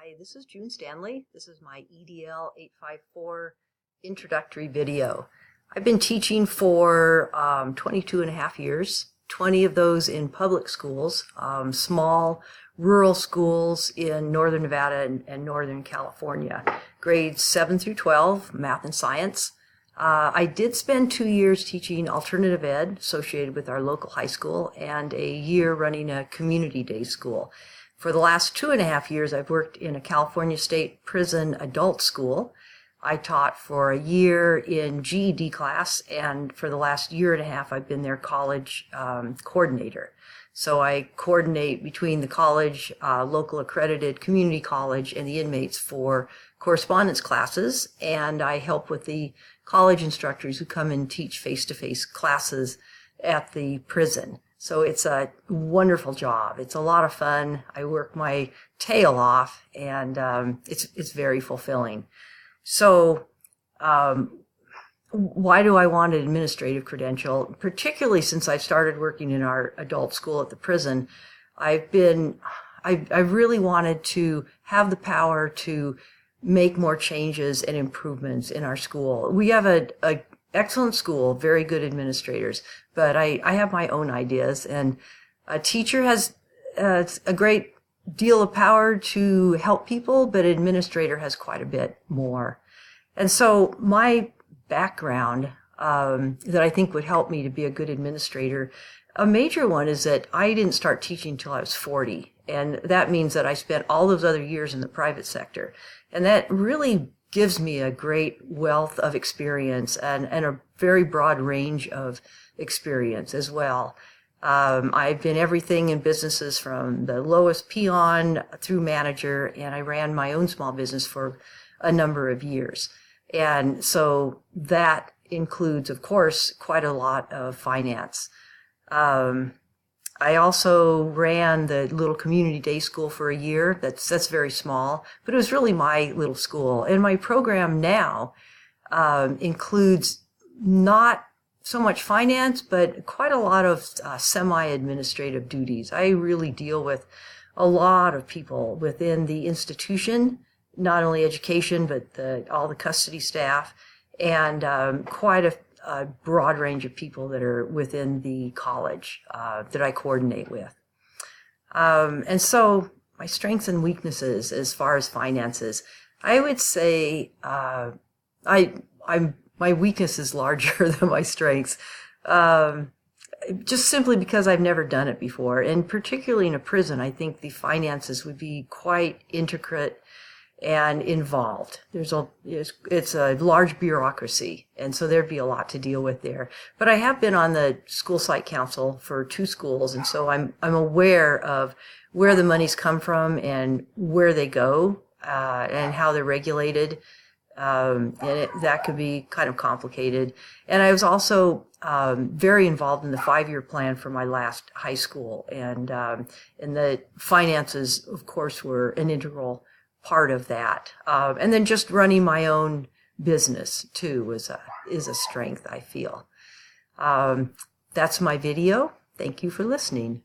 Hi, this is June Stanley. This is my EDL 854 introductory video. I've been teaching for 22 and a half years, 20 of those in public schools, small rural schools in northern Nevada and northern California, grades 7 through 12, math and science. I did spend 2 years teaching alternative ed associated with our local high school and a year running a community day school. For the last 2.5 years, I've worked in a California State prison adult school. I taught for a year in GED class, and for the last year and a half, I've been their college coordinator. So I coordinate between the college, local accredited community college, and the inmates for correspondence classes, and I help with the college instructors who come and teach face-to-face classes at the prison. So it's a wonderful job. It's a lot of fun. I work my tail off, and it's very fulfilling. So why do I want an administrative credential? Particularly since I started working in our adult school at the prison, I really wanted to have the power to make more changes and improvements in our school. We have a excellent school, very good administrators, but I have my own ideas, and a teacher has a great deal of power to help people, but an administrator has quite a bit more. And so my background that I think would help me to be a good administrator, a major one is that I didn't start teaching until I was 40, and that means that I spent all those other years in the private sector, and that really gives me a great wealth of experience and a very broad range of experience as well. I've been everything in businesses from the lowest peon through manager, and I ran my own small business for a number of years. And so that includes, of course, quite a lot of finance. I also ran the little community day school for a year. That's very small, but it was really my little school. And my program now includes not so much finance, but quite a lot of semi-administrative duties. I really deal with a lot of people within the institution, not only education, but all the custody staff, and quite a broad range of people that are within the college that I coordinate with. And so my strengths and weaknesses as far as finances, I would say my weakness is larger than my strengths, just simply because I've never done it before. And particularly in a prison, I think the finances would be quite intricate and involved. It's a large bureaucracy, and so there'd be a lot to deal with there. But I have been on the school site council for 2 schools, and so I'm aware of where the monies come from and where they go, and how they're regulated. And that could be kind of complicated. And I was also very involved in the 5-year plan for my last high school, and the finances, of course, were an integral part of that. And then just running my own business too is a strength, I feel. That's my video. Thank you for listening.